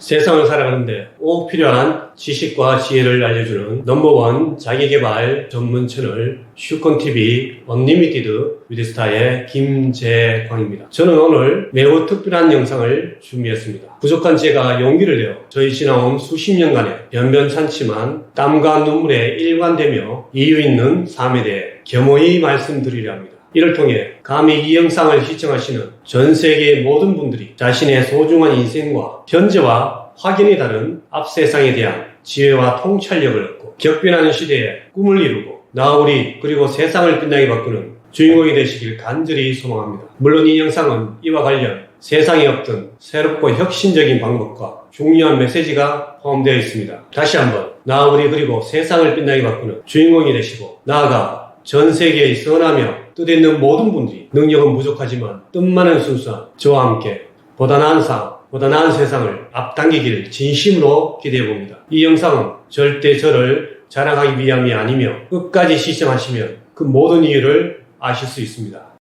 세상을 살아가는데 꼭 필요한 지식과 지혜를 알려주는 넘버원 자기계발 전문 채널 슈컨TV 언리미티드 위드스타의 김재광입니다. 저는 오늘 매우 특별한 영상을 준비했습니다. 부족한 제가 용기를 내어 저희 지나온 수십 년간의 변변찮지만 땀과 눈물에 일관되며 이유 있는 삶에 대해 겸허히 말씀드리려 합니다. 이를 통해 감히 이 영상을 시청하시는 전 세계의 모든 분들이 자신의 소중한 인생과 현재와 확연히 다른 앞세상에 대한 지혜와 통찰력을 얻고 격변하는 시대에 꿈을 이루고 나아오리 그리고 세상을 빛나게 바꾸는 주인공이 되시길 간절히 소망합니다. 물론 이 영상은 이와 관련 세상에 없던 새롭고 혁신적인 방법과 중요한 메시지가 포함되어 있습니다. 다시 한번 나아오리 그리고 세상을 빛나게 바꾸는 주인공이 되시고 나아가 전 세계의 선하며 뜻있는 모든 분들이 능력은 부족하지만 뜻 많은 순수한 저와 함께 보다 나은 삶, 보다 나은 세상을 앞당기기를 진심으로 기대해봅니다. 이 영상은 절대 저를 자랑하기 위함이 아니며 끝까지 시청하시면 그 모든 이유를 아실 수 있습니다.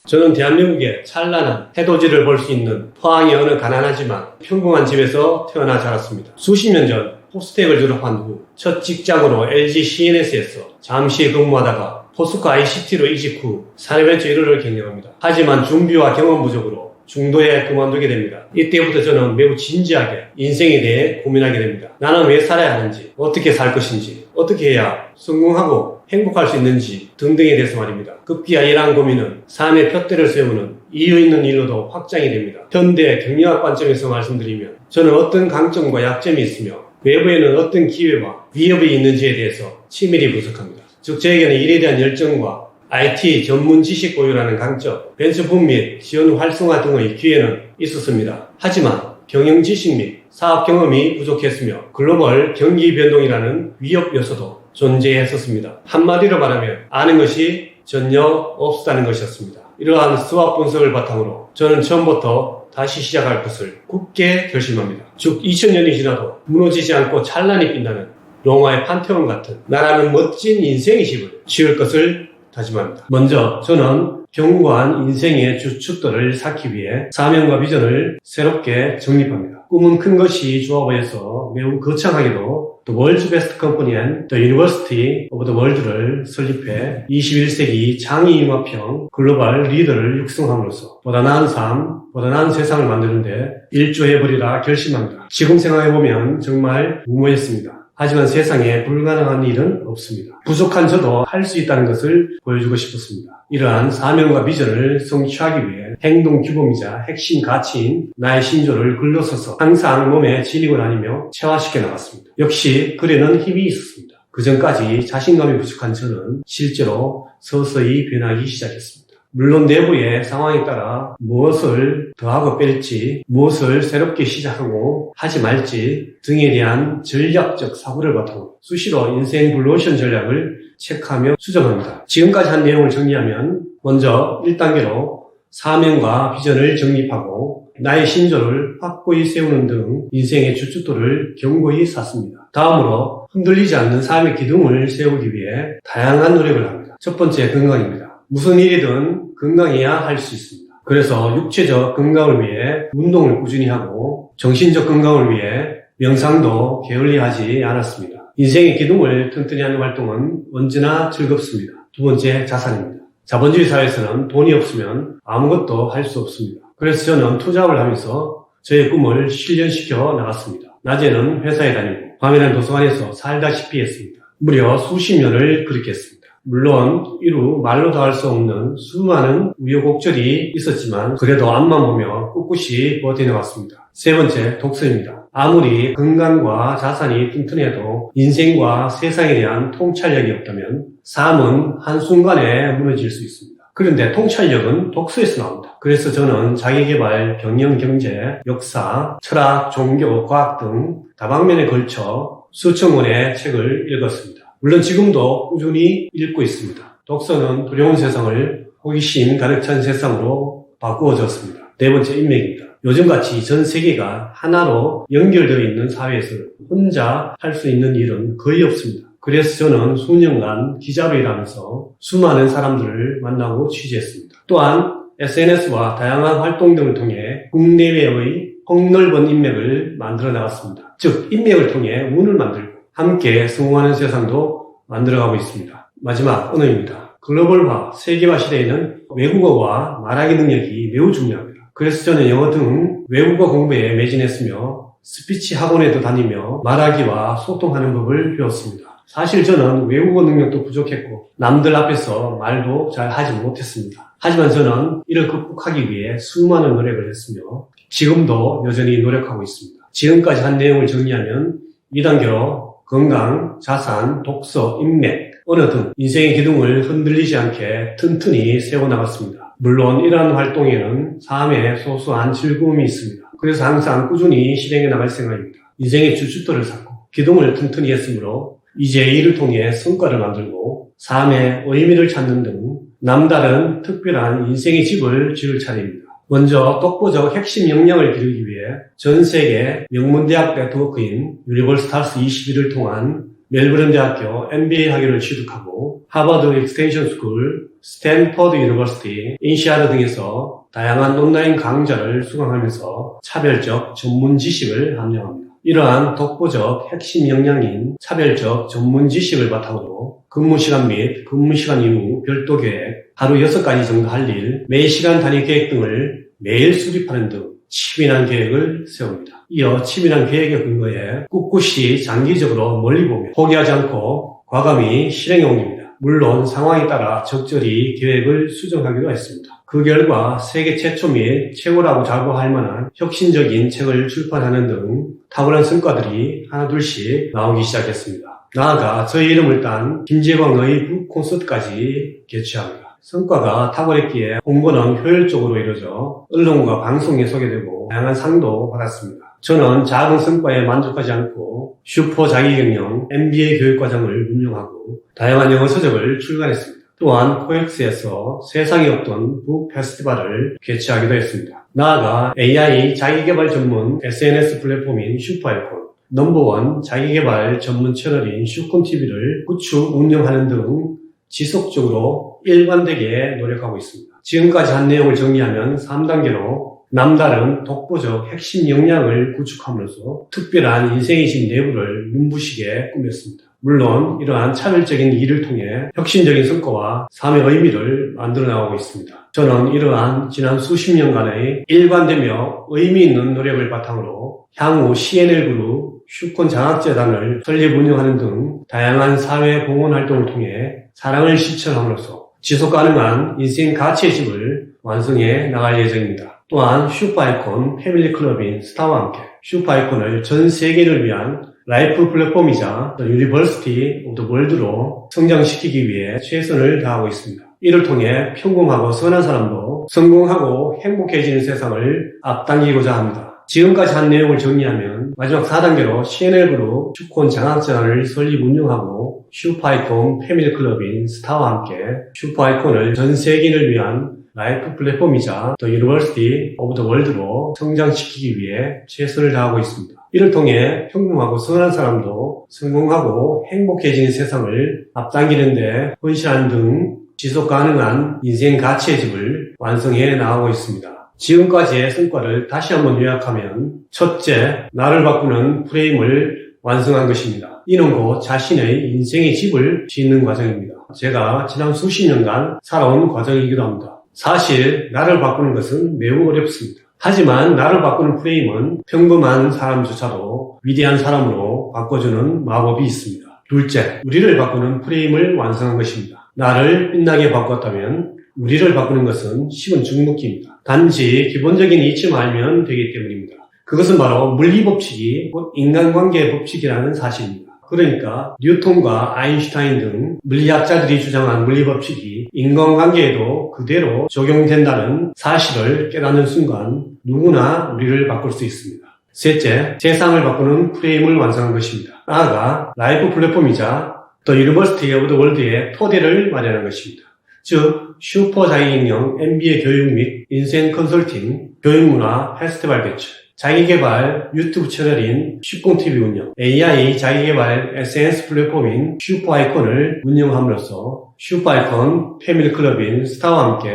저는 대한민국의 찬란한 해돋이를 볼 수 있는 포항의 어느 가난하지만 평범한 집에서 태어나 자랐습니다. 수십 년 전 포스텍을 졸업한 후 첫 직장으로 LG CNS에서 잠시 근무하다가 포스코 ICT로 이직 후 사내벤처 1호를 경영합니다. 하지만 준비와 경험 부족으로 중도에 그만두게 됩니다. 이때부터 저는 매우 진지하게 인생에 대해 고민하게 됩니다. 나는 왜 살아야 하는지, 어떻게 살 것인지, 어떻게 해야 성공하고 행복할 수 있는지 등등에 대해서 말입니다. 급기야 이러한 고민은 삶의 푯대를 세우는 이유 있는 일로도 확장이 됩니다. 현대 경영학 관점에서 말씀드리면 저는 어떤 강점과 약점이 있으며 외부에는 어떤 기회와 위협이 있는지에 대해서 치밀히 분석합니다. 즉 저에게는 일에 대한 열정과 IT 전문 지식 보유라는 강점, 벤처붐 및 지원 활성화 등의 기회는 있었습니다. 하지만 경영 지식 및 사업 경험이 부족했으며 글로벌 경기 변동이라는 위협 요소도 존재했었습니다. 한마디로 말하면 아는 것이 전혀 없었다는 것이었습니다. 이러한 수학 분석을 바탕으로 저는 처음부터 다시 시작할 것을 굳게 결심합니다. 즉 2000년이 지나도 무너지지 않고 찬란히 빛나는 로마의 판테온 같은 나라는 멋진 인생의 집을 지을 것을 다짐합니다. 먼저 저는 견고한 인생의 주춧돌을 쌓기 위해 사명과 비전을 새롭게 정립합니다. 꿈은 큰 것이 좋아 보여서 매우 거창하게도 The World's Best Company and the University of the World를 설립해 21세기 장애융합형 글로벌 리더를 육성함으로써 보다 나은 삶, 보다 나은 세상을 만드는데 일조해버리라 결심합니다. 지금 생각해보면 정말 무모했습니다. 하지만 세상에 불가능한 일은 없습니다. 부족한 저도 할 수 있다는 것을 보여주고 싶었습니다. 이러한 사명과 비전을 성취하기 위해 행동 규범이자 핵심 가치인 나의 신조를 글러서서 항상 몸에 지니고 다니며 체화시켜 나갔습니다. 역시 글에는 힘이 있었습니다. 그전까지 자신감이 부족한 저는 실제로 서서히 변하기 시작했습니다. 물론 내부의 상황에 따라 무엇을 더하고 뺄지, 무엇을 새롭게 시작하고 하지 말지 등에 대한 전략적 사고를 바탕으로 수시로 인생 블루오션 전략을 체크하며 수정합니다. 지금까지 한 내용을 정리하면 먼저 1단계로 사명과 비전을 정립하고 나의 신조를 확고히 세우는 등 인생의 주춧돌을 견고히 쌓습니다. 다음으로 흔들리지 않는 삶의 기둥을 세우기 위해 다양한 노력을 합니다. 첫 번째, 건강입니다. 무슨 일이든 건강해야 할 수 있습니다. 그래서 육체적 건강을 위해 운동을 꾸준히 하고 정신적 건강을 위해 명상도 게을리하지 않았습니다. 인생의 기둥을 튼튼히 하는 활동은 언제나 즐겁습니다. 두 번째, 자산입니다. 자본주의 사회에서는 돈이 없으면 아무것도 할 수 없습니다. 그래서 저는 투잡을 하면서 저의 꿈을 실현시켜 나갔습니다. 낮에는 회사에 다니고 밤에는 도서관에서 살다시피 했습니다. 무려 수십 년을 그렇게 했습니다. 물론 이루 말로 다 할 수 없는 수많은 우여곡절이 있었지만 그래도 앞만 보며 꿋꿋이 버텨나갔습니다. 세 번째, 독서입니다. 아무리 건강과 자산이 튼튼해도 인생과 세상에 대한 통찰력이 없다면 삶은 한순간에 무너질 수 있습니다. 그런데 통찰력은 독서에서 나옵니다. 그래서 저는 자기계발, 경영, 경제, 역사, 철학, 종교, 과학 등 다방면에 걸쳐 수천 권의 책을 읽었습니다. 물론 지금도 꾸준히 읽고 있습니다. 독서는 두려운 세상을 호기심 가득 찬 세상으로 바꾸어졌습니다. 네 번째, 인맥입니다. 요즘같이 전 세계가 하나로 연결되어 있는 사회에서는 혼자 할 수 있는 일은 거의 없습니다. 그래서 저는 수년간 기자로 일하면서 수많은 사람들을 만나고 취재했습니다. 또한 SNS와 다양한 활동 등을 통해 국내외의 폭넓은 인맥을 만들어 나갔습니다. 즉 인맥을 통해 운을 만들고 함께 성공하는 세상도 만들어가고 있습니다. 마지막 언어입니다. 글로벌화, 세계화 시대에는 외국어와 말하기 능력이 매우 중요합니다. 그래서 저는 영어 등 외국어 공부에 매진했으며 스피치 학원에도 다니며 말하기와 소통하는 법을 배웠습니다. 사실 저는 외국어 능력도 부족했고 남들 앞에서 말도 잘 하지 못했습니다. 하지만 저는 이를 극복하기 위해 수많은 노력을 했으며 지금도 여전히 노력하고 있습니다. 지금까지 한 내용을 정리하면 2단계로 건강, 자산, 독서, 인맥, 언어 등 인생의 기둥을 흔들리지 않게 튼튼히 세워나갔습니다. 물론 이러한 활동에는 삶에 소소한 즐거움이 있습니다. 그래서 항상 꾸준히 실행해 나갈 생각입니다. 인생의 주춧돌을 쌓고 기둥을 튼튼히 했으므로 이제 이를 통해 성과를 만들고 삶의 의미를 찾는 등 남다른 특별한 인생의 집을 지을 차례입니다. 먼저 독보적 핵심 역량을 기르기 위해 전 세계 명문대학 네트워크인 유니버스타스 21을 통한 멜버른 대학교 MBA 학위를 취득하고 하버드 익스텐션 스쿨, 스탠퍼드 유니버시티, 인시아드 등에서 다양한 온라인 강좌를 수강하면서 차별적 전문 지식을 함양합니다. 이러한 독보적 핵심 역량인 차별적 전문 지식을 바탕으로 근무시간 및 근무시간 이후 별도 계획, 하루 6가지 정도 할 일, 매시간 단위 계획 등을 매일 수립하는 등 치밀한 계획을 세웁니다. 이어 치밀한 계획에 근거해 꿋꿋이 장기적으로 멀리 보며 포기하지 않고 과감히 실행해 옮깁니다. 물론 상황에 따라 적절히 계획을 수정하기도 했습니다. 그 결과 세계 최초 및 최고라고 자부할 만한 혁신적인 책을 출판하는 등 탁월한 성과들이 하나둘씩 나오기 시작했습니다. 나아가 저희 이름을 딴 김재광의 북 콘서트까지 개최합니다. 성과가 탁월했기에 홍보는 효율적으로 이루어져 언론과 방송에 소개되고 다양한 상도 받았습니다. 저는 작은 성과에 만족하지 않고 슈퍼 자기경영 MBA 교육과정을 운영하고 다양한 영어 서적을 출간했습니다. 또한 코엑스에서 세상에 없던 북 페스티벌을 개최하기도 했습니다. 나아가 AI 자기개발 전문 SNS 플랫폼인 슈퍼아이콘, 넘버원 자기개발 전문 채널인 슈콘TV를 구축, 운영하는 등 지속적으로 일관되게 노력하고 있습니다. 지금까지 한 내용을 정리하면 3단계로 남다른 독보적 핵심 역량을 구축함으로써 특별한 인생의 집 내부를 눈부시게 꾸몄습니다. 물론 이러한 차별적인 일을 통해 혁신적인 성과와 삶의 의미를 만들어 나가고 있습니다. 저는 이러한 지난 수십 년간의 일관되며 의미 있는 노력을 바탕으로 향후 CNL 그룹 슈콘 장학재단을 설립 운영하는 등 다양한 사회 공헌 활동을 통해 사랑을 실천함으로써 지속 가능한 인생 가치의 집을 완성해 나갈 예정입니다. 또한 슈퍼아이콘 패밀리 클럽인 스타와 함께 슈퍼아이콘을 전 세계를 위한 라이프 플랫폼이자 유니버시티 오브 더 월드로 성장시키기 위해 최선을 다하고 있습니다. 이를 통해 평범하고 선한 사람도 성공하고 행복해지는 세상을 앞당기고자 합니다. 지금까지 한 내용을 정리하면 마지막 4단계로 CNL 그룹 슈콘 장학재단을 설립 운영하고 슈퍼아이콘 패밀리 클럽인 스타와 함께 슈퍼아이콘을 전 세계인을 위한 라이프 플랫폼이자 더 유니버시티 오브 더 월드로 성장시키기 위해 최선을 다하고 있습니다. 이를 통해 평범하고 선한 사람도 성공하고 행복해지는 세상을 앞당기는 데 헌신하는 등 지속 가능한 인생 가치의 집을 완성해 나가고 있습니다. 지금까지의 성과를 다시 한번 요약하면 첫째, 나를 바꾸는 프레임을 완성한 것입니다. 이는 곧 자신의 인생의 집을 짓는 과정입니다. 제가 지난 수십 년간 살아온 과정이기도 합니다. 사실 나를 바꾸는 것은 매우 어렵습니다. 하지만 나를 바꾸는 프레임은 평범한 사람조차도 위대한 사람으로 바꿔주는 마법이 있습니다. 둘째, 우리를 바꾸는 프레임을 완성한 것입니다. 나를 빛나게 바꿨다면 우리를 바꾸는 것은 쉬운 중목기입니다. 단지 기본적인 이치만 알면 되기 때문입니다. 그것은 바로 물리법칙이 곧 인간관계의 법칙이라는 사실입니다. 그러니까 뉴턴과 아인슈타인 등 물리학자들이 주장한 물리법칙이 인간관계에도 그대로 적용된다는 사실을 깨닫는 순간 누구나 우리를 바꿀 수 있습니다. 셋째, 세상을 바꾸는 프레임을 완성한 것입니다. 나아가 라이프 플랫폼이자 더 유니버시티 오브 더 월드의 토대를 마련한 것입니다. 즉, 슈퍼 자기경영 MBA 교육 및 인생 컨설팅, 교육문화 페스티벌 개최, 자기개발 유튜브 채널인 슈콘TV 운영, AI 자기개발 SNS 플랫폼인 슈퍼아이콘을 운영함으로써 슈퍼아이콘 패밀리 클럽인 스타와 함께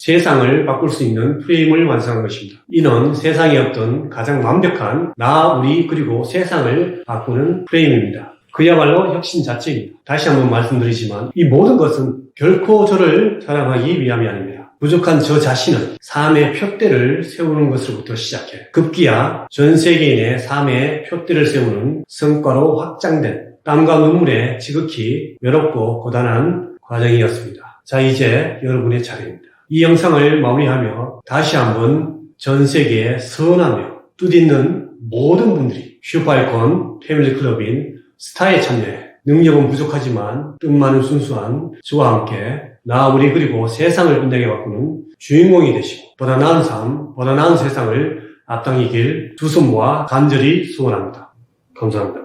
세상을 바꿀 수 있는 프레임을 완성한 것입니다. 이는 세상에 없던 가장 완벽한 나, 우리, 그리고 세상을 바꾸는 프레임입니다. 그야말로 혁신 자체입니다. 다시 한번 말씀드리지만 이 모든 것은 결코 저를 자랑하기 위함이 아닙니다. 부족한 저 자신은 삶의 표대를 세우는 것으로부터 시작해 급기야 전 세계인의 삶의 표대를 세우는 성과로 확장된 땀과 눈물에 지극히 외롭고 고단한 과정이었습니다. 자, 이제 여러분의 차례입니다. 이 영상을 마무리하며 다시 한번 전 세계에 선하며 뜻있는 모든 분들이 슈퍼아이콘 패밀리클럽인 스타에 참여해 능력은 부족하지만 뜻 많은 순수한 저와 함께 나, 우리, 그리고 세상을 빛나게 바꾸는 주인공이 되시고 보다 나은 삶, 보다 나은 세상을 앞당기길 두 손 모아 간절히 소원합니다. 감사합니다.